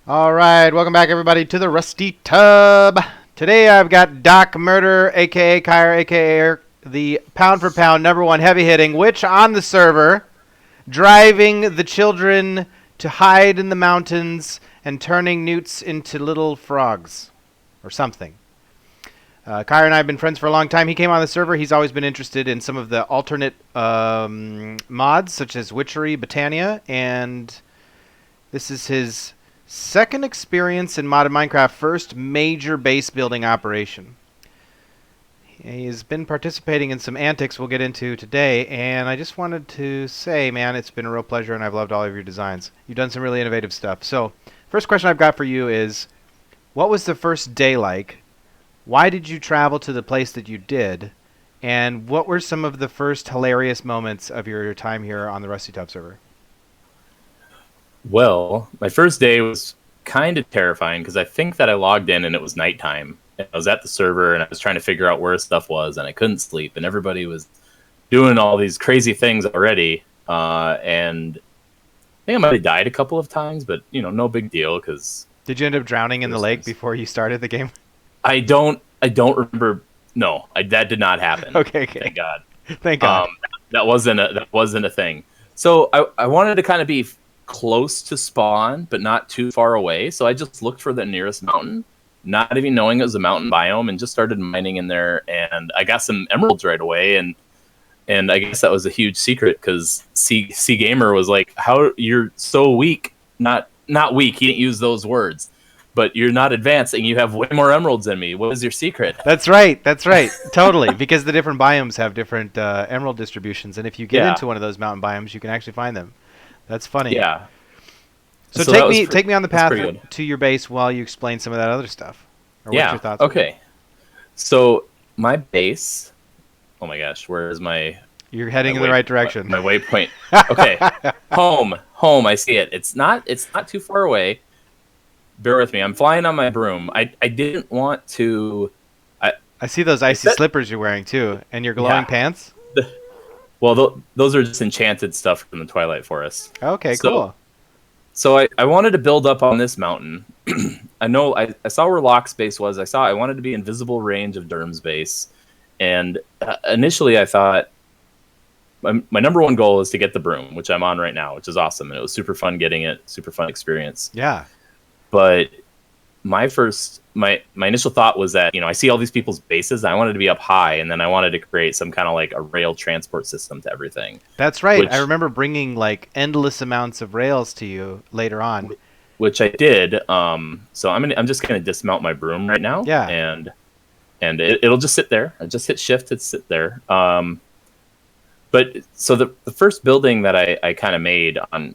All right, welcome back, everybody, to the Rusty Tub. Today I've got DocMurder, aka Kyre, aka Eric, the pound for pound #1 heavy hitting witch on the server, driving the children to hide in the mountains and turning newts into little frogs or something. Kyre and I have been friends for a long time. He came on the server. He's always been interested in some of the alternate mods, such as Witchery, Botania, and this is his second experience in modded Minecraft, first major base building operation. He's been participating in some antics we'll get into today, and I just wanted to say, man, it's been a real pleasure, and I've loved all of your designs. You've done some really innovative stuff. So, first question I've got for you is, what was the first day like? Why did you travel to the place that you did? And what were some of the first hilarious moments of your time here on the Rusty Tub server? Well, my first day was kind of terrifying because I think that I logged in and it was nighttime. And I was at the server and I was trying to figure out where stuff was and I couldn't sleep and everybody was doing all these crazy things already. And I think I might have died a couple of times, but no big deal because Did you end up drowning in the lake before you started the game? I don't remember. No, that did not happen. Okay. Thank God. Thank God. That wasn't a thing. So I wanted to kind of be close to spawn, but not too far away. So I just looked for the nearest mountain, not even knowing it was a mountain biome, and just started mining in there. And I got some emeralds right away. And I guess that was a huge secret because C Gamer was like, "How you're so weak? Not weak. He didn't use those words, but you're not advancing. You have way more emeralds than me. What is your secret?" That's right. Totally. Because the different biomes have different emerald distributions. And if you get into one of those mountain biomes, you can actually find them. That's funny. Yeah. So, take me on the path to your base while you explain some of that other stuff. Or what's your thoughts? Okay. So my base. Oh my gosh, where is my? You're heading in the right direction. My waypoint. Okay. Home. I see it. It's not too far away. Bear with me. I'm flying on my broom. I didn't want to. I see those icy slippers you're wearing too, and your glowing pants. Well, those are just enchanted stuff from the Twilight Forest. Okay, cool. So I wanted to build up on this mountain. I know I saw where Locke's base was. I wanted to be in visible range of Durham's base. And initially I thought my #1 goal is to get the broom, which I'm on right now, which is awesome. And it was super fun getting it, super fun experience. Yeah. But my initial thought was that, I see all these people's bases. And I wanted to be up high, and then I wanted to create some kind of like a rail transport system to everything. That's right. I remember bringing like endless amounts of rails to you later on, which I did. So I'm just gonna dismount my broom right now. Yeah. And it'll just sit there. I just hit shift to sit there. But so the first building that I kind of made on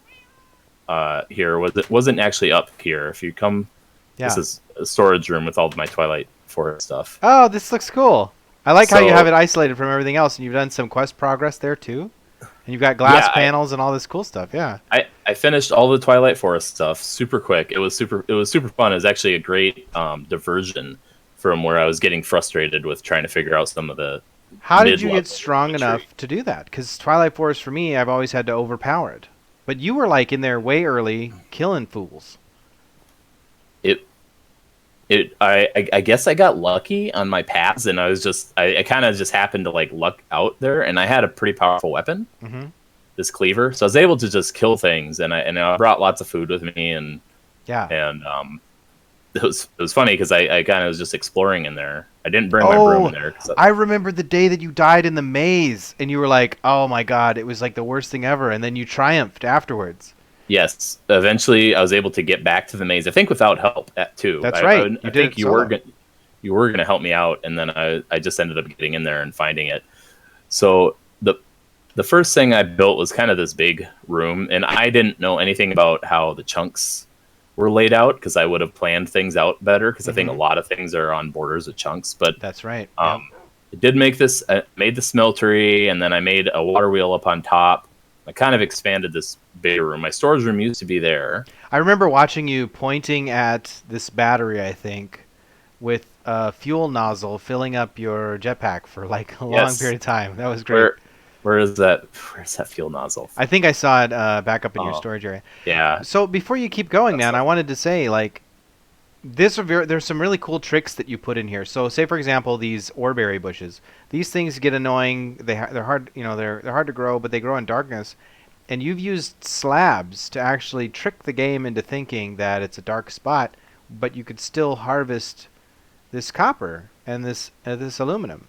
here wasn't actually up here. If you come. Yeah. This is a storage room with all of my Twilight Forest stuff. Oh, this looks cool. I like how you have it isolated from everything else, and you've done some quest progress there too. And you've got glass panels and all this cool stuff. Yeah. I finished all the Twilight Forest stuff super quick. It was super fun. It was actually a great diversion from where I was getting frustrated with trying to figure out some of the. How did you get strong enough to do that? Because Twilight Forest for me, I've always had to overpower it. But you were like in there way early, killing fools. I guess I got lucky on my paths, and I kind of just happened to like luck out there, and I had a pretty powerful weapon, this cleaver, so I was able to just kill things, and I brought lots of food with me, and it was funny because I kind of was just exploring in there. I didn't bring my broom in there. I remember the day that you died in the maze, and you were like, "Oh my god, it was like the worst thing ever," and then you triumphed afterwards. Yes, eventually I was able to get back to the maze. I think without help too. That's right. I think you were going to help me out, and then I just ended up getting in there and finding it. So the first thing I built was kind of this big room, and I didn't know anything about how the chunks were laid out because I would have planned things out better because I think a lot of things are on borders of chunks. But that's right. I did make this. I made the smeltery, and then I made a water wheel up on top. I kind of expanded this bigger room. My storage room used to be there. I remember watching you pointing at this battery, I think, with a fuel nozzle filling up your jetpack for like a long period of time. That was great. Where is that? Where's that fuel nozzle? I think I saw it back up in your Oh, storage area. yeah. So before you keep going, man, That's I wanted to say, like, there's some really cool tricks that you put in here. So, say for example, these oreberry bushes. These things get annoying. They're hard, they're hard to grow, but they grow in darkness. And you've used slabs to actually trick the game into thinking that it's a dark spot, but you could still harvest this copper and this aluminum.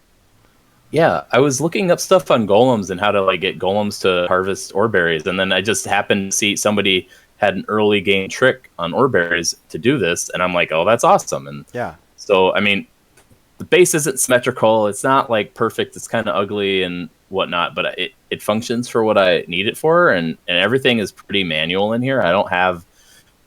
Yeah, I was looking up stuff on golems and how to like get golems to harvest ore berries, and then I just happened to see somebody had an early game trick on ore berries to do this, and I'm like, oh, that's awesome. And Yeah. so, I mean, the base isn't symmetrical. It's not like perfect. It's kind of ugly and whatnot, but it functions for what I need it for, and everything is pretty manual in here. I don't have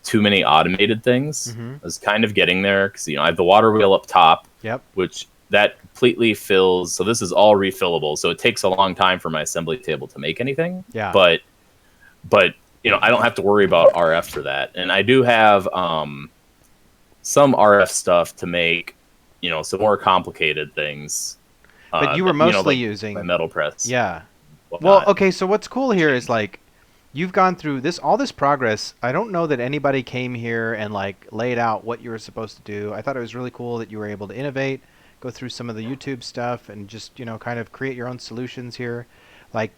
too many automated things. Mm-hmm. I was kind of getting there because I have the water wheel up top, Yep. which that completely fills. So this is all refillable. So it takes a long time for my assembly table to make anything. Yeah. But I don't have to worry about RF for that, and I do have some RF stuff to make some more complicated things. But you were mostly like using my metal press. Yeah. whatnot. Well, okay, so what's cool here is like you've gone through all this progress. I don't know that anybody came here and like laid out what you were supposed to do. I thought it was really cool that you were able to innovate, go through some of the YouTube stuff and just, kind of create your own solutions here. Like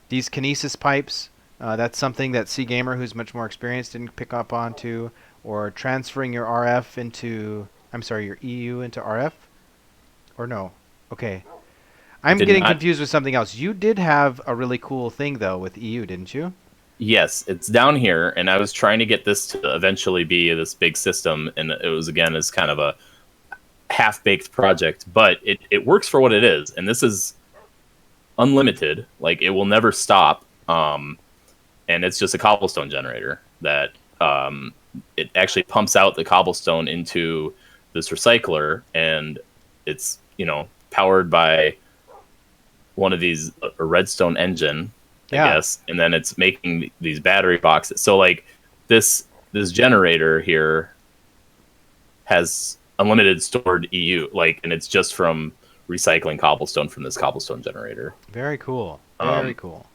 these kinesis pipes, that's something that C Gamer, who's much more experienced, didn't pick up onto, or transferring your RF into, I'm sorry, your EU into RF? Or no? Okay. I'm getting confused with something else. You did have a really cool thing, though, with EU, didn't you? Yes, it's down here, and I was trying to get this to eventually be this big system, and it was, again, as kind of a half-baked project, but it works for what it is, and this is unlimited. Like, it will never stop, and it's just a cobblestone generator that it actually pumps out the cobblestone into this recycler, and it's, powered by one of these, a redstone engine, I guess, and then it's making these battery boxes. So like this generator here has unlimited stored EU, and it's just from recycling cobblestone from this cobblestone generator. Very cool. Very cool.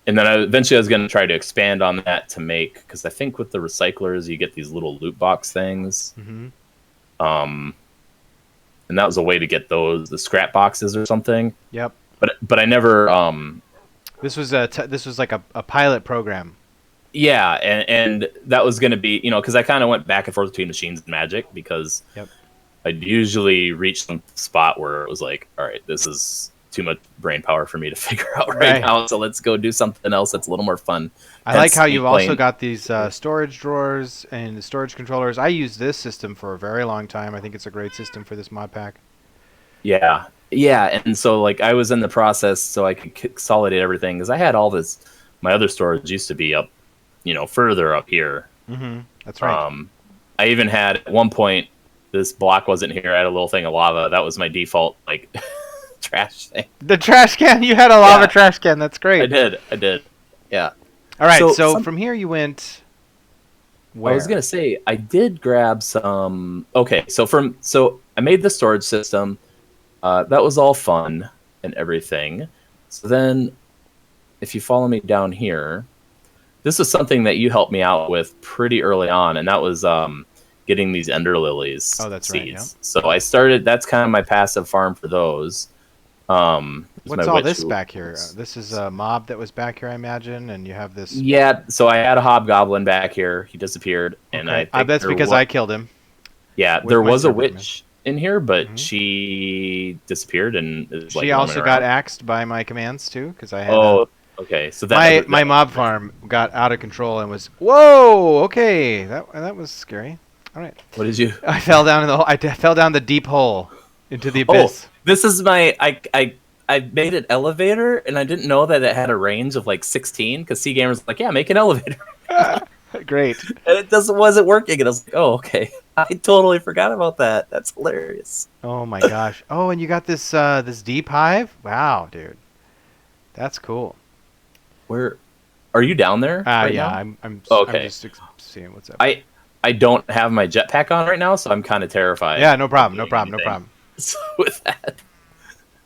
And then eventually I was going to try to expand on that to make, because I think with the recyclers you get these little loot box things. Mm-hmm. And that was a way to get the scrap boxes or something. Yep. But I never. This was like a pilot program. Yeah, and that was going to be, because I kind of went back and forth between machines and magic, because I'd usually reach some spot where it was like, all right, this is too much brain power for me to figure out right now, so let's go do something else that's a little more fun. I like how you've also got these storage drawers and the storage controllers. I used this system for a very long time. I think it's a great system for this mod pack. Yeah, and so like I was in the process so I could consolidate everything, because I had all this. My other storage used to be up, further up here. Mm-hmm. That's right. I even had at one point, this block wasn't here. I had a little thing of lava. That was my default trash thing. The trash can. You had a lava trash can. That's great. I did. Yeah. All right. So from here you went. Where? I was gonna say I did grab some. Okay, so I made the storage system. That was all fun and everything. So then, if you follow me down here, this is something that you helped me out with pretty early on, and that was getting these ender lilies. Oh, that's seeds. right. Yeah. So I started. That's kind of my passive farm for those. What's all this back here? This is a mob that was back here, I imagine, and you have this. Yeah. So I had a hobgoblin back here. He disappeared, and I think that's because I killed him. Yeah, there was a witch in here, but she disappeared, and she also got axed by my commands too, because I had. Oh, okay. So that my mob farm got out of control and was okay. That was scary. All right. What did you? I fell down I fell down the deep hole into the abyss. This is my I made an elevator, and I didn't know that it had a range of 16, because C Gamer's like, yeah, make an elevator. Great. And it wasn't working, and I was like, oh, okay. I totally forgot about that. That's hilarious. Oh my gosh. Oh, and you got this this deep hive? Wow, dude. That's cool. Where are you down there? Right yeah, now? I'm just seeing what's up. I don't have my jetpack on right now, so I'm kind of terrified. Yeah, no problem. So with that.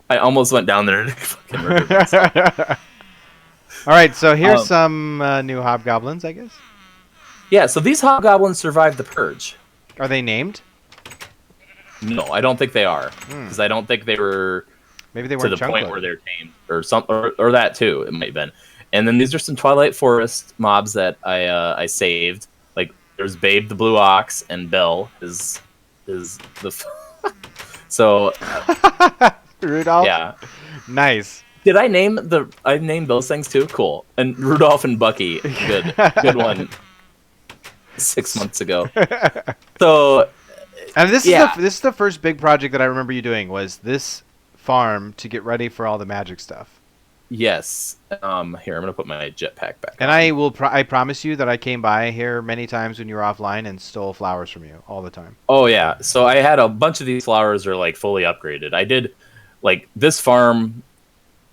I almost went down there and fucking murdered myself. All right, so here's some new hobgoblins, I guess. Yeah, so these hobgoblins survived the purge. Are they named? No, I don't think they are, because I don't think they were Maybe they to weren't the chunk point loaded. where they're tamed or something, or that too. It might have been. And then these are some Twilight Forest mobs that I saved. Like there's Babe the Blue Ox and Bell is the. So Rudolph? yeah. Nice. Did I name I named those things too? Cool. And Rudolph and Bucky, good one. 6 months ago. So, And this yeah. is the first big project that I remember you doing was this farm to get ready for all the magic stuff. Yes. Here, I'm gonna put my jetpack back. And on. I will. I promise you that I came by here many times when you were offline and stole flowers from you all the time. Oh yeah. So I had a bunch of these flowers are like fully upgraded. I did, like this farm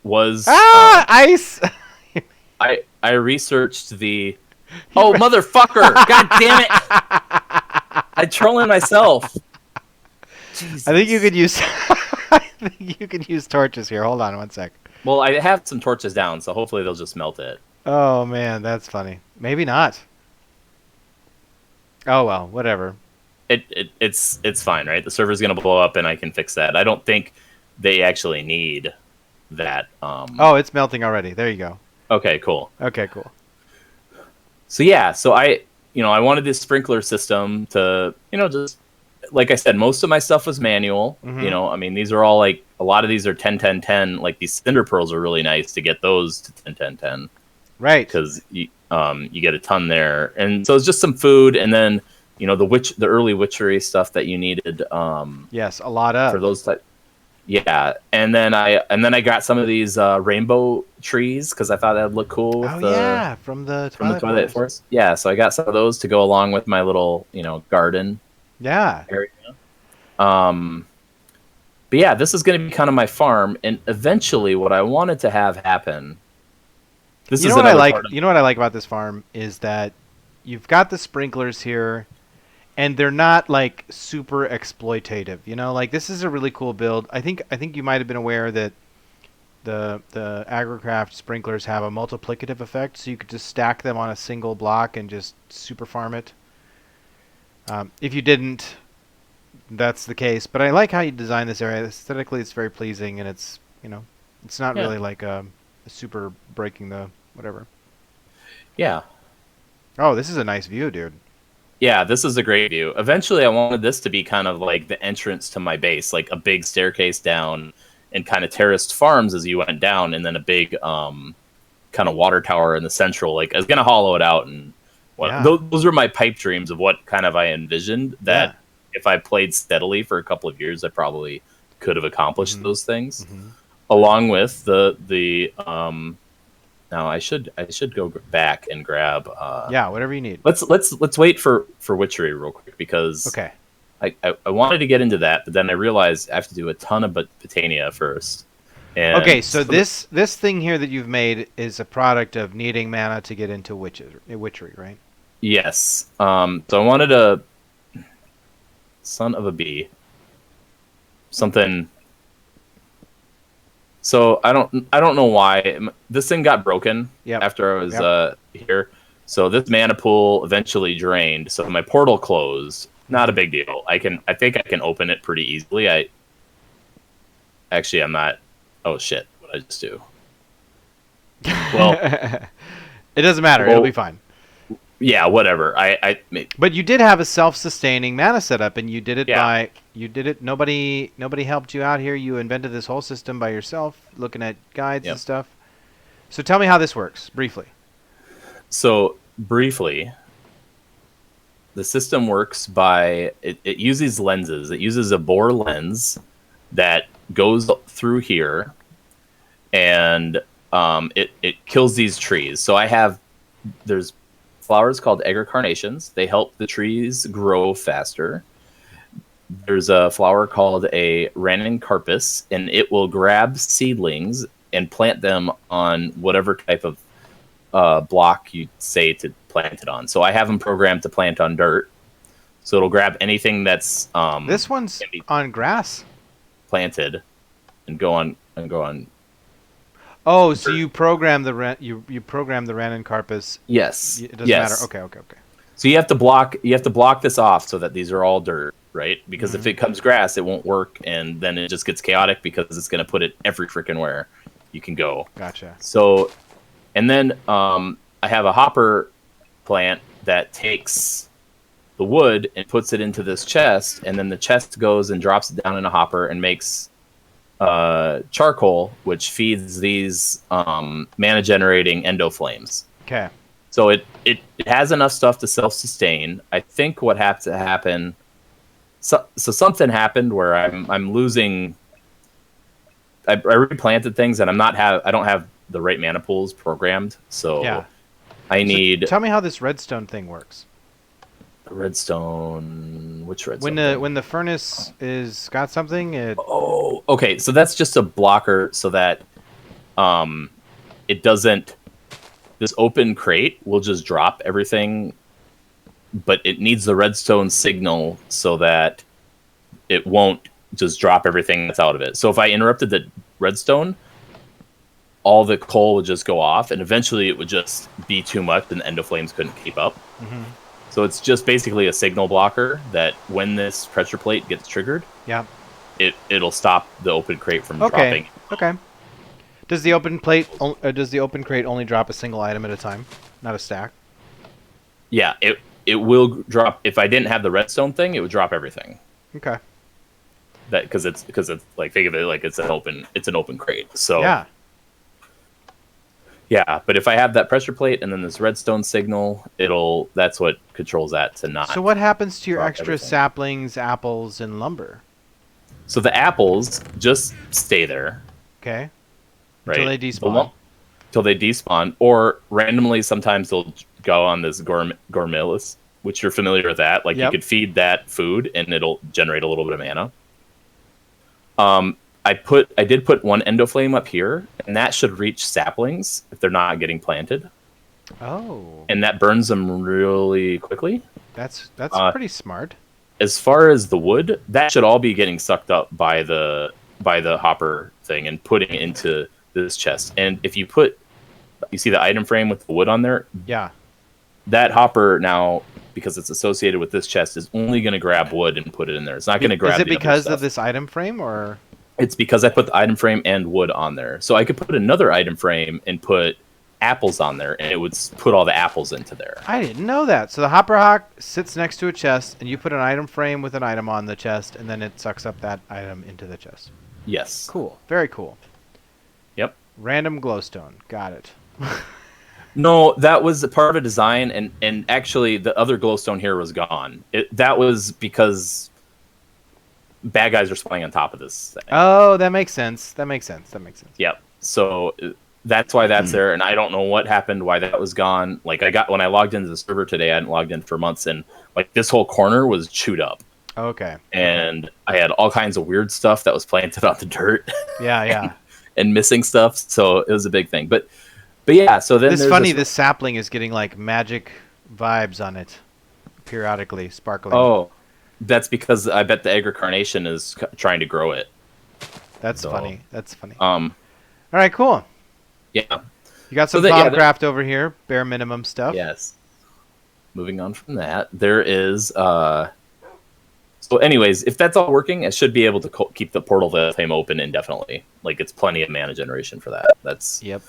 was. Ice. I researched the. Oh motherfucker! God damn it! I trolling myself. Jesus. I think you could use. I think you could use torches here. Hold on one sec. Well, I have some torches down, so hopefully they'll just melt it. Oh man, that's funny. Maybe not. Oh well, whatever. It's fine, right? The server's gonna blow up, and I can fix that. I don't think they actually need that. Oh, it's melting already. There you go. Okay, cool. Okay, cool. So yeah, so I wanted this sprinkler system to, just like I said, most of my stuff was manual. Mhm. I mean, these are all like a lot of these are 10 10 10. Like these cinder pearls are really nice to get those to 10 10 10. Right. Because you get a ton there, and so it's just some food, and then the early witchery stuff that you needed. Yes, a lot of for those type. Yeah, and then I got some of these rainbow trees because I thought that'd look cool. With from the Twilight Forest. Yeah, so I got some of those to go along with my little garden. Yeah. Area. But yeah, this is going to be kind of my farm, and eventually, what I wanted to have happen. You know what I like? You know what I like about this farm is that you've got the sprinklers here, and they're not like super exploitative. Like this is a really cool build. I think you might have been aware that the agrocraft sprinklers have a multiplicative effect, so you could just stack them on a single block and just super farm it. If you didn't, that's the case. But I like how you design this area. Aesthetically, it's very pleasing, and it's it's not really like a super breaking the whatever. Yeah. Oh, this is a nice view, dude. Yeah, this is a great view. Eventually, I wanted this to be kind of like the entrance to my base, like a big staircase down and kind of terraced farms as you went down, and then a big kind of water tower in the central. Like I was gonna hollow it out, and those were my pipe dreams of what kind of I envisioned that if I played steadily for a couple of years, I probably could have accomplished those things. Along with the now I should go back and grab whatever you need. Let's wait for witchery real quick because I wanted to get into that, but then I realized I have to do a ton of Botania first. And okay, so this thing here that you've made is a product of needing mana to get into witchery, right? Yes. So I wanted a son of a bee. Something. So I don't know why this thing got broken after I was here. So this mana pool eventually drained. So my portal closed. Not a big deal. I think I can open it pretty easily. I'm not. Oh shit! What did I just do? Well, it doesn't matter. It'll be fine. Yeah, whatever. But you did have a self-sustaining mana setup, and you did it Nobody helped you out here. You invented this whole system by yourself, looking at guides and stuff. So tell me how this works briefly. So briefly, the system works by it uses lenses. It uses a Bohr lens that goes through here, and it kills these trees. So there's flowers called agrocarnations. They help the trees grow faster. There's a flower called a ranuncarpus, and it will grab seedlings and plant them on whatever type of block you say to plant it on. So I have them programmed to plant on dirt. So it'll grab anything that's this one's on grass planted and go on and go on. Oh, so you program the you program the Random Carpus. Yes. It doesn't yes. matter. Okay. So you have to block this off so that these are all dirt, right? Because if it comes grass, it won't work, and then it just gets chaotic because it's going to put it every freaking where you can go. Gotcha. So, and then I have a hopper plant that takes the wood and puts it into this chest, and then the chest goes and drops it down in a hopper and makes charcoal, which feeds these mana generating endo flames. Okay. So it has enough stuff to self-sustain. I think what had to happen. So something happened where I'm losing. I replanted things and I don't have the right mana pools programmed. So yeah. I need. Tell me how this redstone thing works. Redstone. Which redstone? When the furnace is got something. Oh, okay. So that's just a blocker so that it doesn't. This open crate will just drop everything, but it needs the redstone signal so that it won't just drop everything that's out of it. So if I interrupted the redstone, all the coal would just go off, and eventually it would just be too much, and the endo flames couldn't keep up. Mm-hmm. So it's just basically a signal blocker that when this pressure plate gets triggered, yeah, it'll stop the open crate from dropping. Okay. Does the open crate only drop a single item at a time, not a stack? Yeah, it will drop. If I didn't have the redstone thing, it would drop everything. Okay. That because it's like, think of it like it's an open crate. So yeah, but if I have that pressure plate and then this redstone signal, that's what controls that to not. So what happens to your extra everything. saplings, apples, and lumber? So the apples just stay there. Okay. Right. Until they despawn. Till they despawn, or randomly sometimes they'll go on this gourmetless, which you're familiar with that. Like you could feed that food and it'll generate a little bit of mana. I did put one endoflame up here, and that should reach saplings if they're not getting planted. Oh. And that burns them really quickly. That's pretty smart. As far as the wood, that should all be getting sucked up by the hopper thing and putting it into this chest. And if you see the item frame with the wood on there? Yeah. That hopper now, because it's associated with this chest, is only going to grab wood and put it in there. It's not going to grab. Is it the because other of this item frame, or? It's because I put the item frame and wood on there. So I could put another item frame and put apples on there, and it would put all the apples into there. I didn't know that. So the hopper hawk sits next to a chest, and you put an item frame with an item on the chest, and then it sucks up that item into the chest. Yes. Cool. Very cool. Yep. Random glowstone. Got it. No, that was a part of a design, and actually the other glowstone here was gone. That was because bad guys are spawning on top of this thing. Oh, that makes sense. Yep. So that's why that's there, and I don't know what happened, why that was gone. Like when I logged into the server today, I hadn't logged in for months, and like this whole corner was chewed up. Okay. And I had all kinds of weird stuff that was planted on the dirt. Yeah. and missing stuff, so it was a big thing. But yeah, so then this sapling is getting like magic vibes on it periodically, sparkling. Oh, that's because I bet the Egger Carnation is trying to grow it. That's funny. All right, cool. Yeah. You got some Thaumcraft over here, bare minimum stuff. Yes. Moving on from that, there is so anyways, if that's all working, it should be able to keep the portal flame open indefinitely. Like it's plenty of mana generation for that. Yep.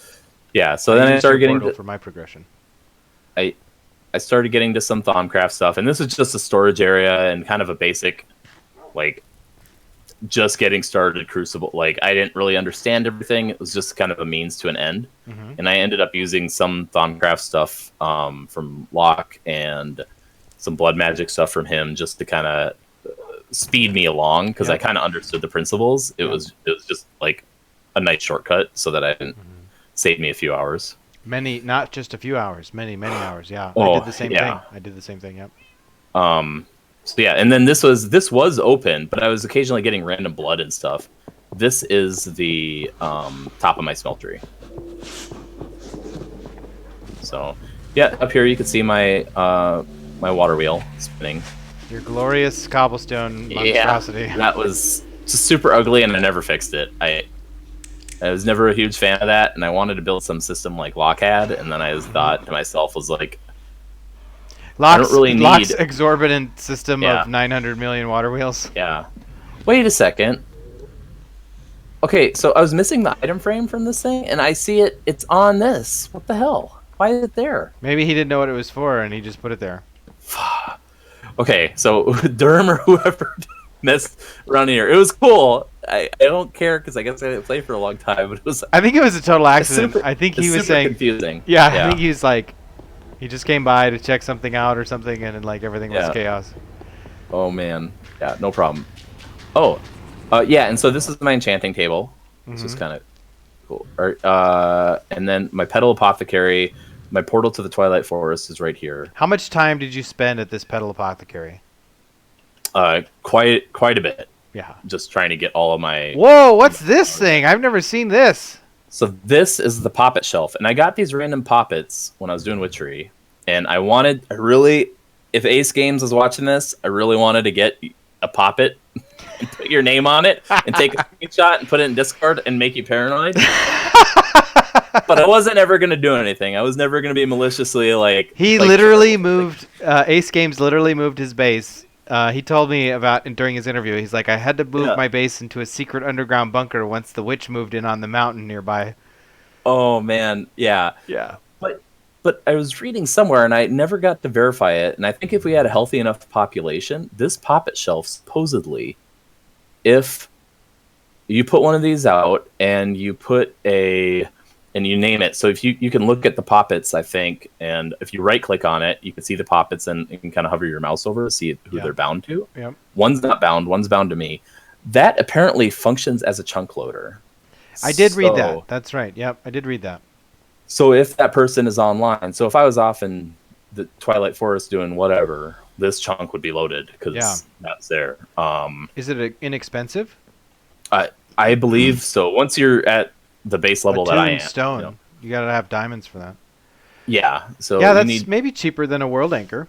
Yeah, so then I started getting for my progression. I started getting to some Thaumcraft stuff, and this is just a storage area and kind of a basic, like, just getting started Crucible. Like, I didn't really understand everything. It was just kind of a means to an end. Mm-hmm. And I ended up using some Thaumcraft stuff from Locke and some Blood Magic stuff from him just to kind of speed me along, because I kind of understood the principles. It was just like a nice shortcut so that I didn't save me a few hours. Not just a few hours, many hours. Yeah. Oh, I did the same thing. Yep. So yeah, and then this was open, but I was occasionally getting random blood and stuff. This is the top of my smeltery. So yeah, up here you can see my my water wheel spinning. Your glorious cobblestone monstrosity. Yeah, that was just super ugly, and I never fixed it. I was never a huge fan of that, and I wanted to build some system like Locke had, and then I just thought to myself, was like, I don't really Locke's need... exorbitant system Yeah. of 900 million water wheels. Yeah. Wait a second. Okay, so I was missing the item frame from this thing, and I see it. It's on this. What the hell? Why is it there? Maybe he didn't know what it was for, and he just put it there. Okay, so Durham or whoever messed around here. It was cool. I don't care because I guess I didn't play for a long time, but it was... I think it was a total accident. super- I think he it's was super saying... confusing. Yeah, I think he was like... He just came by to check something out or something, and then, like, everything was Yeah. chaos. Oh, man. Yeah, no problem. Oh, yeah, and so this is my enchanting table. This is kind of cool. And then my Petal Apothecary, my portal to the Twilight Forest is right here. How much time did you spend at this Petal Apothecary? Quite a bit. Yeah. Just trying to get all of my... Whoa, what's this thing? I've never seen this. So this is the poppet shelf, and I got these random poppets when I was doing Witchery, and I really, if Ace Games was watching this, I really wanted to get a poppet and put your name on it and take a screenshot and put it in Discord and make you paranoid. But I wasn't ever going to do anything. I was never going to be maliciously like... He literally moved... Ace Games literally moved his base. He told me about during his interview. He's like, I had to move my base into a secret underground bunker once the witch moved in on the mountain nearby. Oh, man. Yeah. Yeah. But I was reading somewhere, and I never got to verify it. And I think if we had a healthy enough population, this poppet shelf, supposedly, if you put one of these out and you put and you name it. So if you can look at the poppets, I think, and if you right click on it, you can see the poppets, and you can kind of hover your mouse over to see who they're bound to. Yep. One's not bound, one's bound to me. That apparently functions as a chunk loader. I did read that. That's right. Yep, I did read that. So if that person is online, so if I was off in the Twilight Forest doing whatever, this chunk would be loaded because that's there. Is it inexpensive? I believe so. Once you're at the base level that I am, stone. You gotta have diamonds for that. Yeah. So yeah, that's maybe cheaper than a world anchor.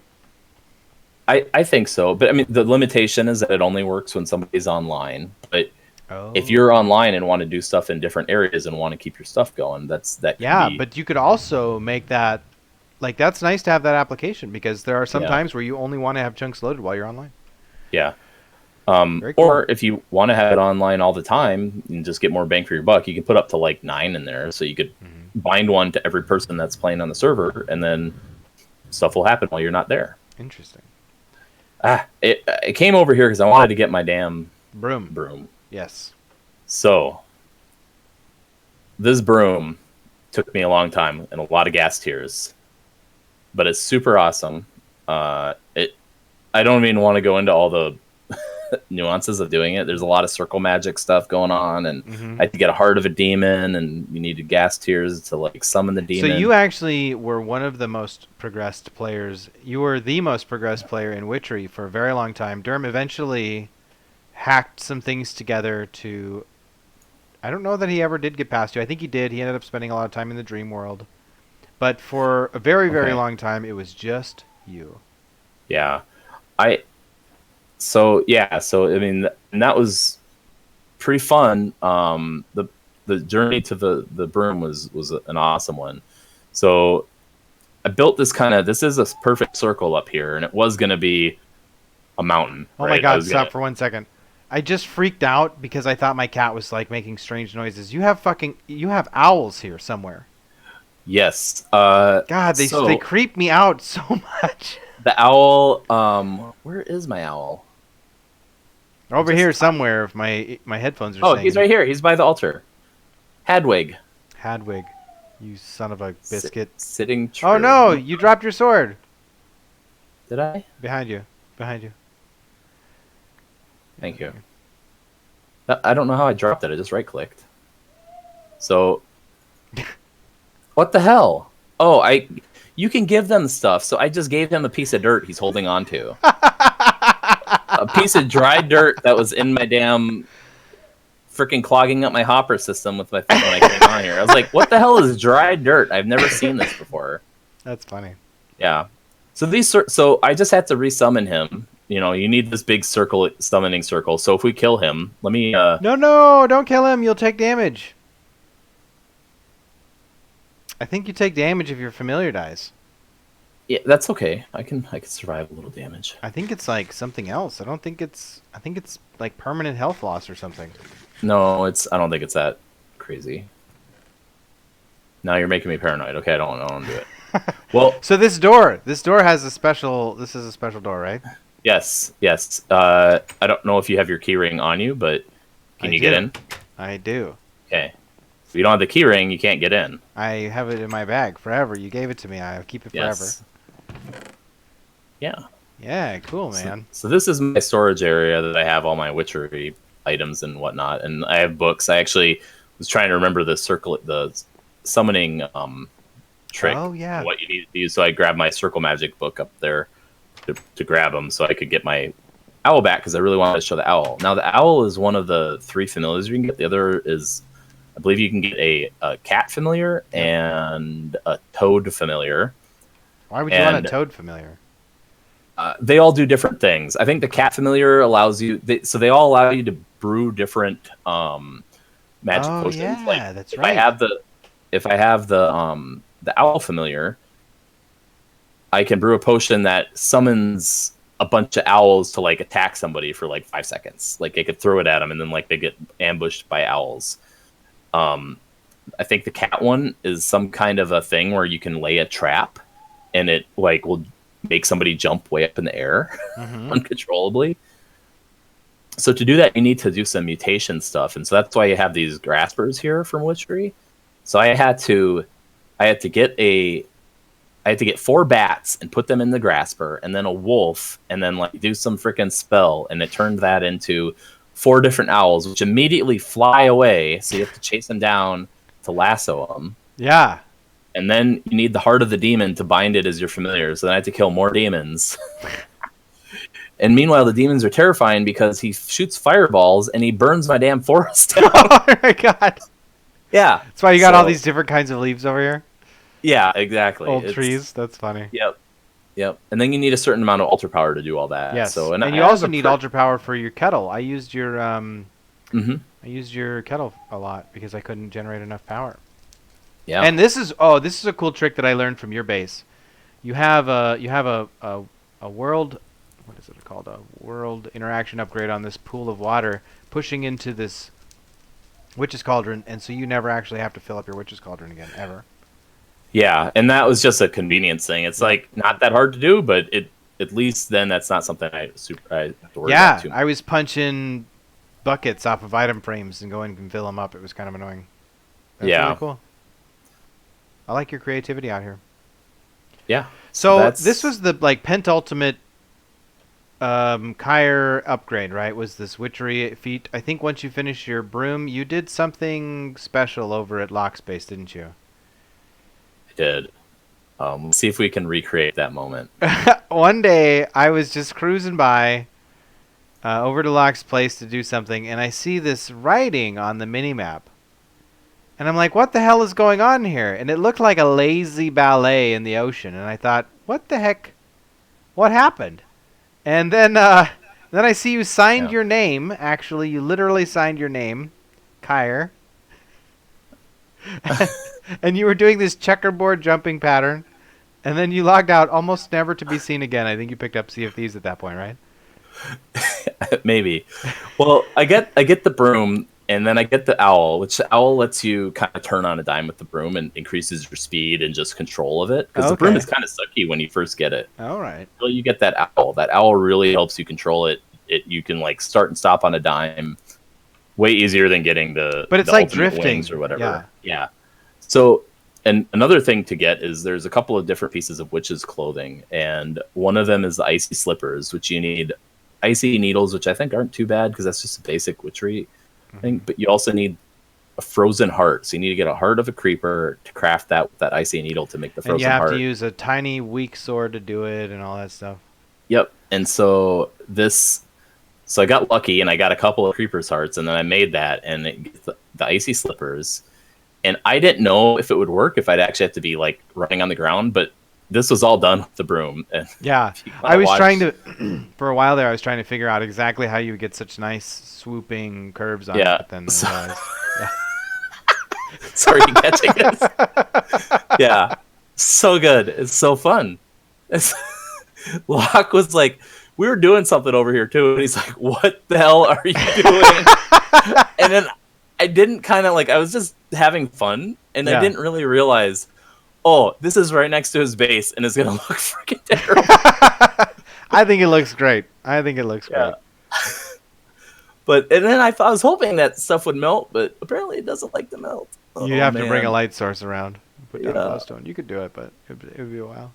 I think so, but I mean the limitation is that it only works when somebody's online. But if you're online and want to do stuff in different areas and want to keep your stuff going, but you could also make that like that's nice to have that application because there are some times where you only want to have chunks loaded while you're online. Yeah. Cool. Or if you want to have it online all the time and just get more bang for your buck, you can put up to like 9 in there. So you could bind one to every person that's playing on the server, and then stuff will happen while you're not there. Interesting. It came over here because I wanted to get my damn broom. Yes. So this broom took me a long time and a lot of gas tears, but it's super awesome. I don't even want to go into all the nuances of doing it. There's a lot of circle magic stuff going on, and I had to get a heart of a demon, and you needed gas tears to like summon the demon. So you actually were one of the most progressed players. You were the most progressed player in Witchery for a very long time. Durham eventually hacked some things together to... I don't know that he ever did get past you. I think he did. He ended up spending a lot of time in the dream world. But for a very, very long time, it was just you. Yeah. So I mean, and that was pretty fun. The journey to the broom was an awesome one. So I built this this is a perfect circle up here, and it was going to be a mountain. Oh my God, stop for 1 second. I just freaked out because I thought my cat was like making strange noises. You have owls here somewhere. Yes. God, they creep me out so much. The owl, where is my owl? Over here somewhere if my headphones are saying. He's right here. He's by the altar. Hadwig. You son of a biscuit. Sitting true. Oh no, you dropped your sword. Did I? Behind you. Thank you. I don't know how I dropped it. I just right-clicked. So, what the hell? Oh, you can give them stuff. So I just gave him a piece of dirt he's holding on to. A piece of dry dirt that was in my damn freaking clogging up my hopper system with my phone when I came on here. I was like, what the hell is dry dirt? I've never seen this before. That's funny. Yeah. So I just had to resummon him. You know, you need this big summoning circle. So if we kill him, let me... No, don't kill him. You'll take damage. I think you take damage if your familiar dies. Yeah, that's okay. I can survive a little damage. I think it's like something else. I think it's like permanent health loss or something. No, I don't think it's that crazy. Now you're making me paranoid. Okay, I don't want to do it. Well, So this door has a special. This is a special door, right? yes. I don't know if you have your keyring on you, but can you get in? I do. Okay. If you don't have the keyring, you can't get in. I have it in my bag forever. You gave it to me. I keep it forever. Yes. Yeah. Yeah, cool, man. So this is my storage area that I have all my witchery items and whatnot, and I have books. I actually was trying to remember the summoning trick. Oh yeah. What you need to use. So I grabbed my circle magic book up there to grab them, so I could get my owl back because I really wanted to show the owl. Now the owl is one of the 3 familiars you can get. The other is, I believe, you can get a cat familiar and a toad familiar. Why would you want a toad familiar? They all do different things. I think the cat familiar allows you. They all allow you to brew different magic potions. Yeah, like, that's if right. If I have the owl familiar, I can brew a potion that summons a bunch of owls to like attack somebody for like 5 seconds. Like I could throw it at them and then like they get ambushed by owls. I think the cat one is some kind of a thing where you can lay a trap and it like will make somebody jump way up in the air uncontrollably. So to do that, you need to do some mutation stuff, and so that's why you have these graspers here from Witchery. So I had to get 4 bats and put them in the grasper, and then a wolf, and then like do some freaking spell, and it turned that into 4 different owls, which immediately fly away. So you have to chase them down to lasso them. Yeah. And then you need the heart of the demon to bind it as your familiar. So then I had to kill more demons. And meanwhile, the demons are terrifying because he shoots fireballs and he burns my damn forest down. Oh my god. Yeah. That's why you got all these different kinds of leaves over here. Yeah, exactly. Old trees. That's funny. Yep. And then you need a certain amount of ultra power to do all that. Yes. So, and you also need ultra power for your kettle. I used your I used your kettle a lot because I couldn't generate enough power. Yeah. And this is a cool trick that I learned from your base. You have a world, what is it called? A world interaction upgrade on this pool of water pushing into this witch's cauldron, and so you never actually have to fill up your witch's cauldron again ever. Yeah, and that was just a convenience thing. It's like not that hard to do, but at least then that's not something I have to worry about too much. I was punching buckets off of item frames and going and fill them up. It was kind of annoying. That's really cool. I like your creativity out here. Yeah. So this was the like pentultimate Kyre upgrade, right? Was this witchery feat? I think once you finish your broom, you did something special over at Lockspace, didn't you? I did. Let's see if we can recreate that moment. One day, I was just cruising by over to Locke's place to do something, and I see this writing on the minimap. And I'm like, what the hell is going on here? And it looked like a lazy ballet in the ocean. And I thought, what the heck? What happened? And then I see you signed your name. Actually, you literally signed your name, Kyre. And you were doing this checkerboard jumping pattern. And then you logged out, almost never to be seen again. I think you picked up Sea of Thieves at that point, right? Maybe. Well, I get the broom. And then I get the owl, which the owl lets you kind of turn on a dime with the broom and increases your speed and just control of it. Because the broom is kind of sucky when you first get it. All right. Until you get that owl. That owl really helps you control it. You can like start and stop on a dime way easier than getting the But it's the like ultimate drifting wings or whatever. Yeah. So, and another thing to get is there's a couple of different pieces of witch's clothing. And one of them is the icy slippers, which you need icy needles, which I think aren't too bad because that's just a basic witchery thing, but you also need a frozen heart. So you need to get a heart of a creeper to craft that icy needle to make the frozen heart. And you have to use a tiny weak sword to do it and all that stuff. Yep. And so I got lucky and I got a couple of creeper's hearts and then I made that and it gets the icy slippers. And I didn't know if it would work, if I'd actually have to be like running on the ground, but this was all done with the broom. And yeah. I was trying to, for a while there, I was trying to figure out exactly how you would get such nice swooping curves on it. But then So are you catching this? Yeah. So good. It's so fun. It's, Locke was like, we were doing something over here too. And he's like, what the hell are you doing? And then I didn't kind of like, I was just having fun. And I didn't really realize, oh, this is right next to his base and it's going to look freaking terrible. I think it looks great. Great. And then I was hoping that stuff would melt, but apparently it doesn't like to melt. You have to bring a light source around. Put down glowstone. You could do it, but it would be a while.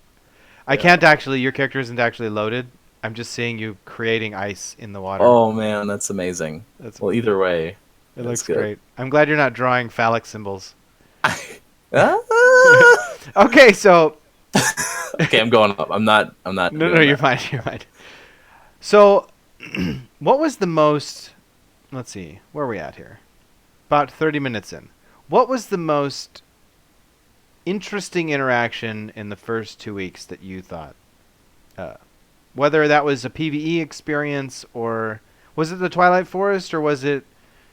I can't actually. Your character isn't actually loaded. I'm just seeing you creating ice in the water. Oh man, that's amazing. Well, either way, it looks great. I'm glad you're not drawing phallic symbols. Ah! Okay, so. Okay, I'm going up. I'm not. No, you're fine. You're fine. So, what was the most? Let's see. Where are we at here? About 30 minutes in. What was the most interesting interaction in the first 2 weeks that you thought? Whether that was a PvE experience, or was it the Twilight Forest, or was it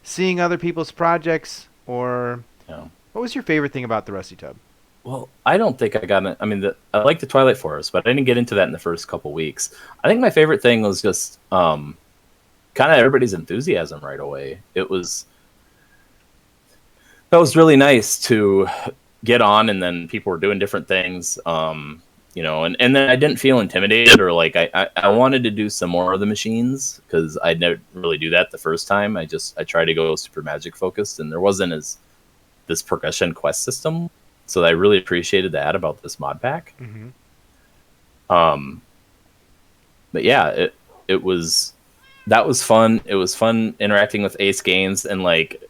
seeing other people's projects, or what was your favorite thing about the Rusty Tub? Well, I don't think I got it. I mean, I like the Twilight Forest, but I didn't get into that in the first couple weeks. I think my favorite thing was just kind of everybody's enthusiasm right away. That was really nice to get on, and then people were doing different things, and then I didn't feel intimidated or like I wanted to do some more of the machines because I didn't really do that the first time. I tried to go super magic focused, and there wasn't this progression quest system. So I really appreciated that about this mod pack. Mm-hmm. But yeah, that was fun. It was fun interacting with Ace Games and like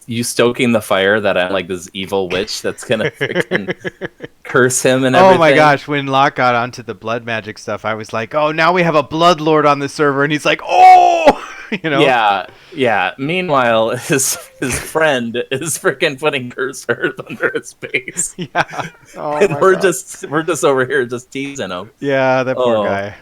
you stoking the fire that I'm like this evil witch that's gonna freaking curse him and everything. Oh my gosh, when Locke got onto the blood magic stuff, I was like, oh, now we have a blood lord on the server, and he's like, oh, Yeah. Meanwhile, his friend is freaking putting curse earth under his base. Yeah. Oh, and we're just over here just teasing him. Yeah, that poor guy.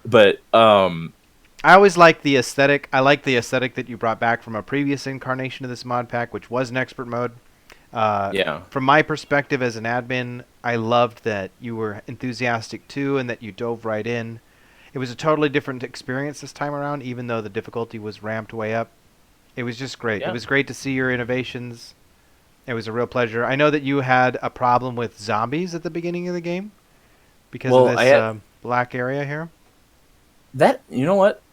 But I always like the aesthetic. I like the aesthetic that you brought back from a previous incarnation of this mod pack, which was an expert mode. From my perspective as an admin, I loved that you were enthusiastic too, and that you dove right in. It was a totally different experience this time around, even though the difficulty was ramped way up. It was just great. Yeah. It was great to see your innovations. It was a real pleasure. I know that you had a problem with zombies at the beginning of the game because of this black area here. That, you know what?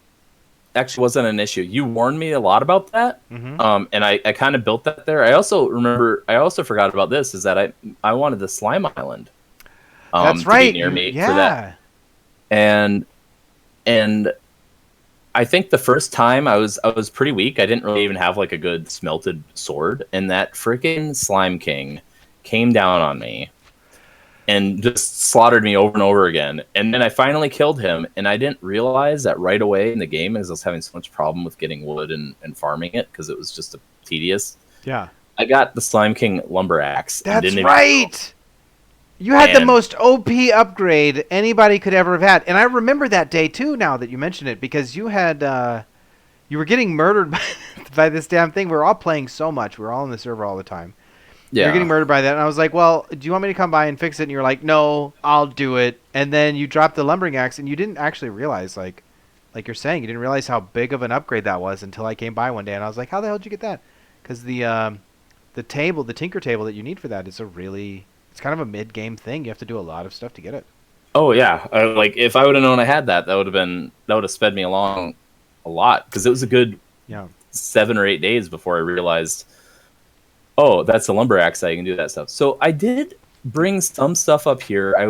Actually wasn't an issue. You warned me a lot about that. Mm-hmm. And I kind of built that there. I also forgot about this, is that I wanted the slime island. That's right. To be near me yeah. for that. And I think the first time I was pretty weak. I didn't really even have like a good smelted sword, and that freaking slime king came down on me and just slaughtered me over and over again. And then I finally killed him, and I didn't realize that right away in the game, as I was having so much problem with getting wood and farming it because it was just tedious. Yeah. I got the Slime King lumber axe. That's right. You had the most OP upgrade anybody could ever have had. And I remember that day, too, now that you mention it, because you had, you were getting murdered by this damn thing. We were all playing so much. We were all in the server all the time. Yeah. You're getting murdered by that. And I was like, well, do you want me to come by and fix it? And you were like, no, I'll do it. And then you dropped the lumbering axe, and you didn't actually realize, like you're saying, you didn't realize how big of an upgrade that was until I came by one day. And I was like, how the hell did you get that? Because the tinker table that you need for that is it's kind of a mid-game thing. You have to do a lot of stuff to get it. Oh yeah, like if I would have known I had that, that would have sped me along a lot, because it was a good 7 or 8 days before I realized, oh, that's a lumber axe. I can do that stuff. So I did bring some stuff up here. I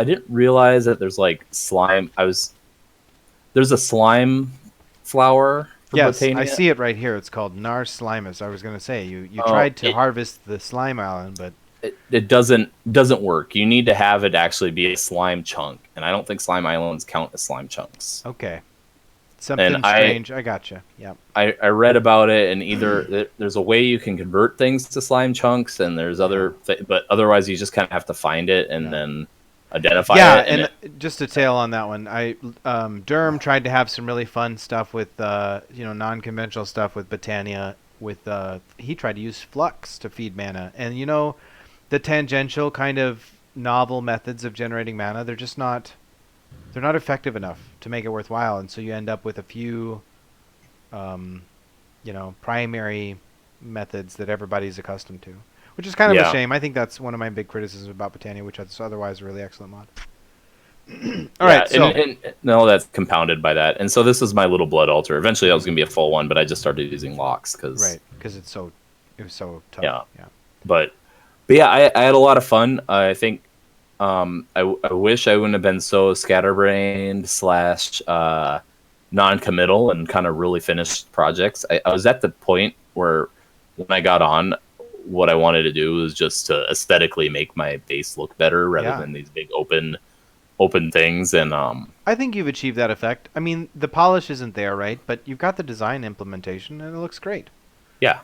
didn't realize that there's like slime. There's a slime flower. Yes, Botania. I see it right here. It's called Nar Slimus. I was going to say you tried to harvest the slime island, but it doesn't work. You need to have it actually be a slime chunk, and I don't think slime islands count as slime chunks. Okay, something strange. I gotcha. Yeah. I read about it, and either there's a way you can convert things to slime chunks, and there's but otherwise you just kind of have to find it and then identify it. Yeah, and just to tail on that one, Derm tried to have some really fun stuff with non-conventional stuff with Botania with he tried to use flux to feed mana, and you know, the tangential kind of novel methods of generating mana, they're just not effective enough to make it worthwhile, and so you end up with a few you know, primary methods that everybody's accustomed to, which is kind of a shame. I think that's one of my big criticisms about Botania, which is otherwise a really excellent mod. All right, so and no, that's compounded by that. And so this is my little blood altar. Eventually, that was going to be a full one, but I just started using locks because because it was so tough. Yeah. But yeah, I had a lot of fun. I think I wish I wouldn't have been so scatterbrained / non-committal and kind of really finished projects. I was at the point where when I got on, what I wanted to do was just to aesthetically make my base look better rather than these big open things. And I think you've achieved that effect. I mean, the polish isn't there, right? But you've got the design implementation, and it looks great. Yeah,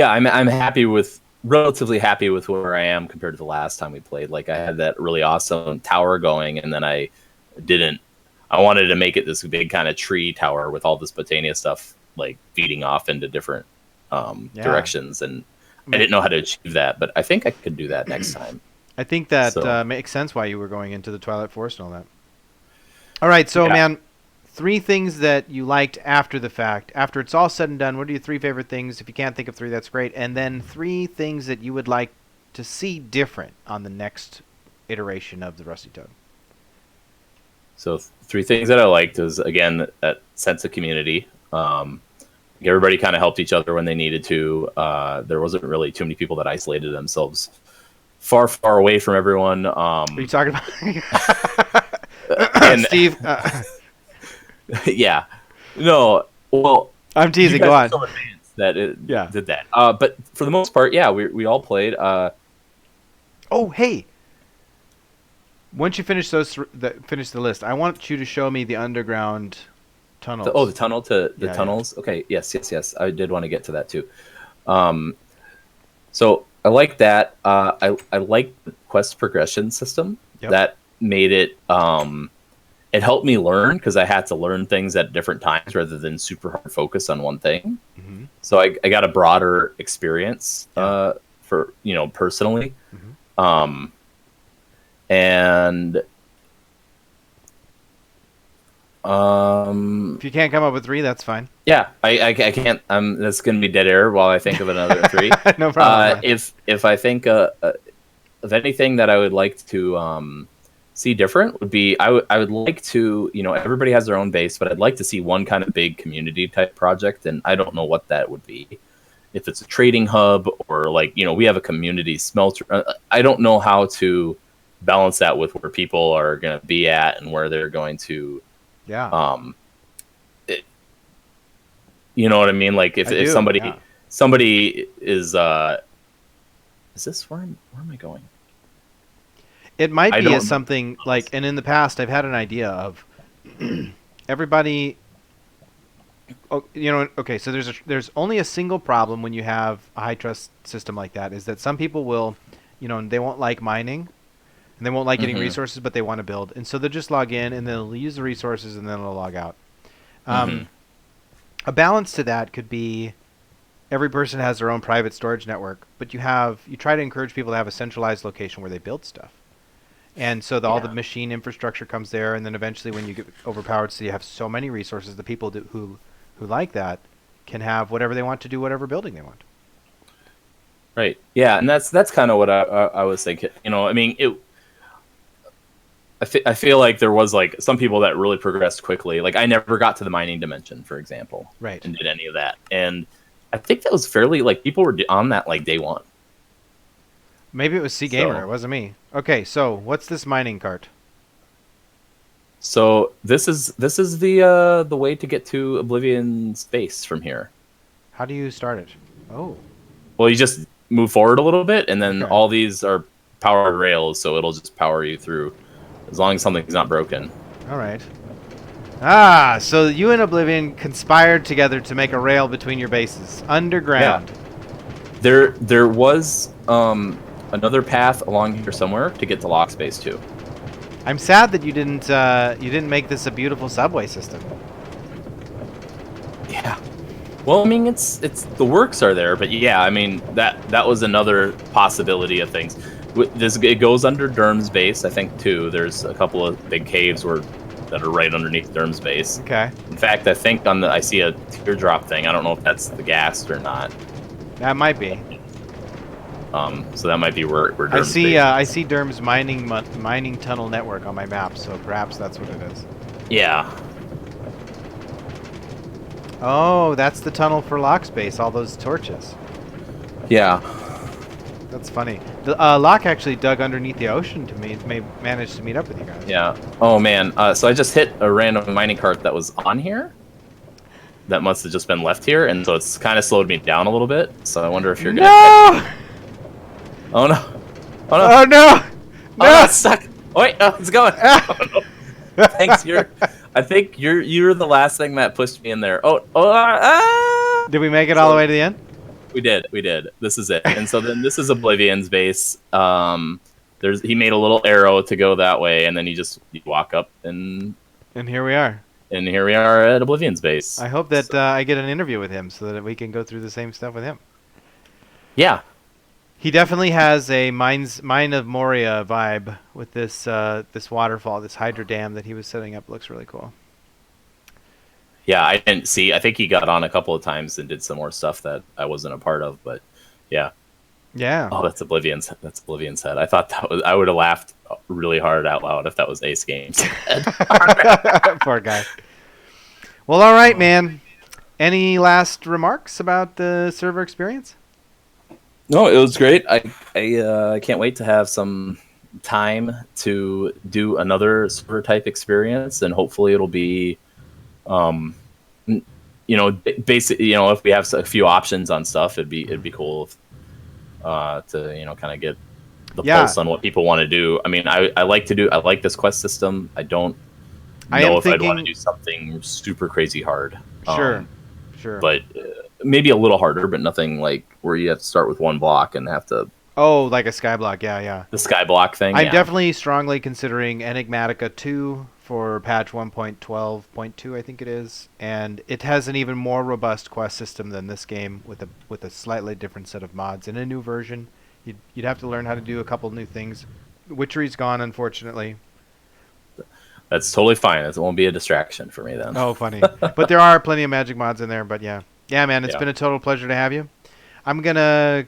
I'm relatively happy with where I am compared to the last time we played. Like, I had that really awesome tower going, and then I wanted to make it this big kind of tree tower with all this Botania stuff like feeding off into different directions, and I didn't know how to achieve that, but I think I could do that next time. I think that makes sense why you were going into the Twilight Forest and all that. All right, so man, 3 things that you liked after the fact. After it's all said and done, what are your 3 favorite things? If you can't think of 3, that's great. And then 3 things that you would like to see different on the next iteration of the Rusty Toad. So 3 things that I liked is, again, that sense of community. Everybody kind of helped each other when they needed to. There wasn't really too many people that isolated themselves far away from everyone. What are you talking about? And, Steve? Yeah. No, well... I'm teasing, go on. So that did that. But for the most part, we all played. Oh, hey! Once you finish finish the list, I want you to show me the underground tunnels. The tunnel to the tunnels. Yeah. Okay. Yes. I did want to get to that too. So I like that. I like the quest progression system. That made it. It helped me learn because I had to learn things at different times rather than super hard focus on one thing. Mm-hmm. So I got a broader experience for personally. Mm-hmm. And if you can't come up with 3, that's fine. Yeah, I can't. That's going to be dead air while I think of another 3. No problem. If I think of anything that I would like to see different would be I would like to, everybody has their own base, but I'd like to see one kind of big community type project, and I don't know what that would be. If it's a trading hub or we have a community smelter. I don't know how to balance that with where people are going to be at and where they're going to you know what I mean? Like if somebody is this where am I going? It might be something like, and in the past I've had an idea of everybody. Okay, so there's only a single problem when you have a high trust system like that, is that some people will, they won't like mining. And they won't like getting resources, but they want to build. And so they'll just log in, and they'll use the resources, and then they'll log out. A balance to that could be every person has their own private storage network, but you try to encourage people to have a centralized location where they build stuff. And so all the machine infrastructure comes there, and then eventually when you get overpowered, so you have so many resources, the people who like that can have whatever they want to do, whatever building they want. Right. Yeah, and that's kind of what I was thinking. I mean, I feel like there was some people that really progressed quickly. Like I never got to the mining dimension, for example, right, and did any of that. And I think that was fairly people were on that day 1. Maybe it was C Gamer. It wasn't me. Okay, so what's this mining cart? So this is the way to get to Oblivion space from here. How do you start it? Oh, well, you just move forward a little bit, and then all these are powered rails, so it'll just power you through. As long as something's not broken. All right. So you and Oblivion conspired together to make a rail between your bases underground. Yeah. There was another path along here somewhere to get to lock space too. I'm sad that you didn't make this a beautiful subway system. Yeah. Well, I mean, it's the works are there, but yeah, I mean that was another possibility of things. This it goes under Derm's base, I think too. There's a couple of big caves that are right underneath Derm's base. Okay. In fact, I think I see a teardrop thing. I don't know if that's the gas or not. That might be. So that might be where Derm's I see. base is. I see Derm's mining tunnel network on my map, so perhaps that's what it is. Yeah. Oh, that's the tunnel for Locke's base. All those torches. Yeah. That's funny. The Locke actually dug underneath the ocean to manage to meet up with you guys. Yeah. Oh man. So I just hit a random mining cart that was on here. That must have just been left here, and so it's kind of slowed me down a little bit. So I wonder if you're gonna. No! Oh no! Oh no! Oh no! Oh, no, it's stuck. Oh, wait, no, it's going. Oh, no. Thanks. I think you're the last thing that pushed me in there. Did we make it all the way to the end? We did. This is it. And so then this is Oblivion's base. He made a little arrow to go that way, and then you walk up and here we are. And here we are at Oblivion's base. I hope that I get an interview with him so that we can go through the same stuff with him. Yeah. He definitely has a Mine of Moria vibe with this this waterfall, this hydro dam that he was setting up. Looks really cool. Yeah, I didn't see. I think he got on a couple of times and did some more stuff that I wasn't a part of, but yeah. Yeah. Oh, that's Oblivion's head. I thought I would have laughed really hard out loud if that was Ace Games. Poor guy. Well, all right, man. Any last remarks about the server experience? No, it was great. I can't wait to have some time to do another server type experience, and hopefully it'll be, basically, if we have a few options on stuff, it'd be cool to kind of get the pulse on what people want to do. I mean, I like this quest system. I don't know if I'd want to do something super crazy hard. Sure. But maybe a little harder, but nothing like where you have to start with one block and have to. Oh, like a sky block. Yeah. The sky block thing. I'm definitely strongly considering Enigmatica 2 for patch 1.12.2, I think it is, and it has an even more robust quest system than this game with a slightly different set of mods in a new version. You'd have to learn how to do a couple new things. Witchery's gone, unfortunately. That's totally fine. It won't be a distraction for me then. Oh, funny. But there are plenty of magic mods in there, but yeah. Yeah, man, it's been a total pleasure to have you. I'm going to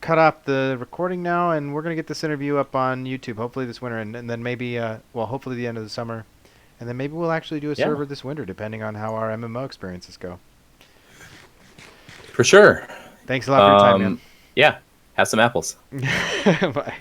cut off the recording now, and we're going to get this interview up on YouTube, hopefully this winter, and then maybe, hopefully the end of the summer. And then maybe we'll actually do a server this winter, depending on how our MMO experiences go. For sure. Thanks a lot for your time, man. Yeah. Have some apples. Bye.